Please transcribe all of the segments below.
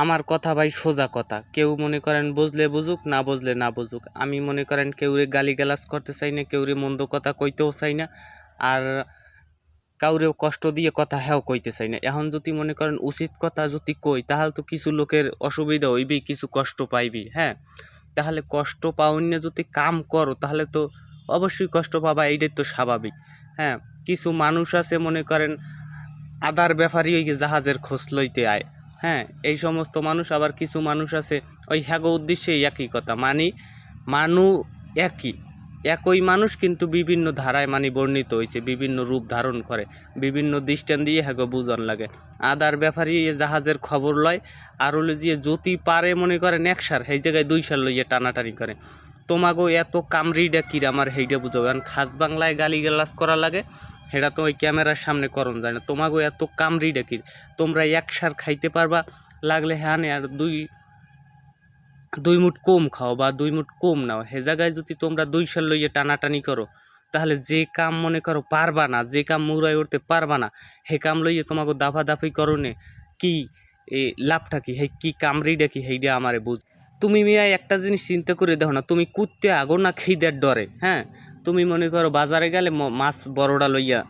আমার কথা ভাই সোজা কথা, কেউ মনে করেন বুঝলে বুঝুক, না বুঝলে না বুঝুক। আমি মনে করেন কেউরে গালিগালাজ করতে চাই না, কেউরে মন্দ কথা কইতেও চাই না, আর কাউরেও কষ্ট দিয়ে কথা হ্যাও কইতে চাই না। এখন যদি মনে করেন উচিত কথা যদি কই, তাহলে তো কিছু লোকের অসুবিধা হইবেই, কিছু কষ্ট পাইবি। হ্যাঁ, তাহলে কষ্ট পাওয়ান্য যদি কাম করো, তাহলে তো অবশ্যই কষ্ট পাবা, এইটাই তো স্বাভাবিক। হ্যাঁ, কিছু মানুষ আছে মনে করেন আদার ব্যাপারই ওই জাহাজের খোঁজ লইতে আয়। হ্যাঁ, এই সমস্ত মানুষ। আবার কিছু মানুষ আছে ওই হ্যাগো উদ্দেশ্যে একই কথা মানি, একই একই মানুষ কিন্তু বিভিন্ন ধারায় বর্ণিত হয়েছে, বিভিন্ন রূপ ধারণ করে, বিভিন্ন দৃষ্টান্ত দিয়ে হ্যাগো বুঝন লাগে। আদার ব্যাপারই জাহাজের খবর লয়, আর হলো যে যদি পারে মনে করেন একসার সেই জায়গায় 2 সার লইয়া টানাটানি করে। তোমাগো এত কামড়িটা কিরা আমার সেইটা বুঝো, কারণ খাস বাংলায় গালিগালাজ করা লাগে, সেটা তো ওই ক্যামেরার সামনে করণ যায় না। তোমাগো এত কামড়িটা কি, তোমরা একসার খাইতে পারবা, লাগলে হ্যাঁ আর দুই মুঠ কম খাও বা 2 মুঠ কম নাও, হে জায়গায় যদি তোমরা 2 সাল লইয়ে টানাটানি করো, তাহলে যে কাম মনে করো পারবা না, যে কাম মুরাই উঠতে পারবা না, হে কাম লইয়ে তোমাকে দাফাদাফি করনে কি লাভটা কি, হে কি কামড়িটা কি, সেইটা আমারে বুঝ। তুমি মিয়া একটা জিনিস চিন্তা করে দেখো না, তুমি কুত্তে আগো না খিদের ডরে। হ্যাঁ, তুমি মনে করো বাজারে গেলে মাছ বড়টা লইয়া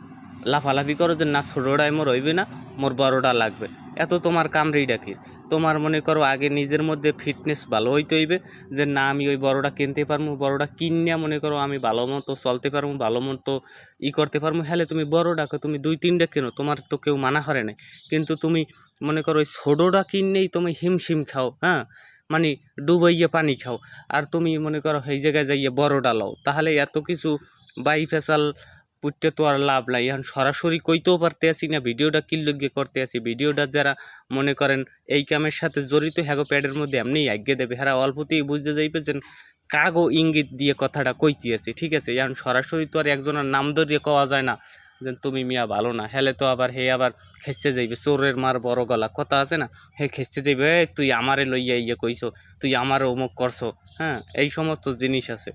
লাফালাফি করো যে না ছোটটাই মোর হইবে না, মোর বড়টা লাগবে। এত তোমার কামড়েই ডাকি। তোমার মনে করো আগে নিজের মধ্যে ফিটনেস ভালো হইতে হইবে, যে না আমি ওই বড়টা কিনতে পারবো, বড়টা কিনিয়া মনে করো আমি ভালো মতো চলতে পারবো, ভালো মতো করতে পারবো। হ্যালে তুমি বড়টাকে তুমি 2-3টা কেনো, তোমার তো কেউ মানা করে নাই। কিন্তু তুমি মনে করো ওই ছোটটা কিনলেই তুমি হিমশিম খাও। হ্যাঁ, ডুবাইয়া পানি খাও, আর তুমি মনে করো সেই জায়গায় যাইয়া বড়টা লও, তাহলে এত কিছু বাই ফেসাল পুটতে তো আর লাভ নাই। এখন সরাসরি কইতেও পারতে আসি না ভিডিওটা কি লগে করতে আসি। ভিডিওটা যারা মনে করেন এই কামের সাথে জড়িত, হ্যাগো প্যাডের মধ্যে এমনিই আজ্ঞে দেবে, হ্যাঁ অল্পতেই বুঝতে যাইবে যে কাগো ইঙ্গিত দিয়ে কথাটা কইতে আসি। ঠিক আছে, এখন সরাসরি তো আর একজনের নাম ধরিয়ে কওয়া যায় না যে তুমি মিয়া ভালো না, হেলে তো আবার আবার খেসতে যাইবে, চোরের মার বড় গলা কথা আছে না, খেসতে যাইবে তুই আমারে লইয়া কইছো, তুই আমারও অমুক করছো। হ্যাঁ, এই সমস্ত জিনিস আছে।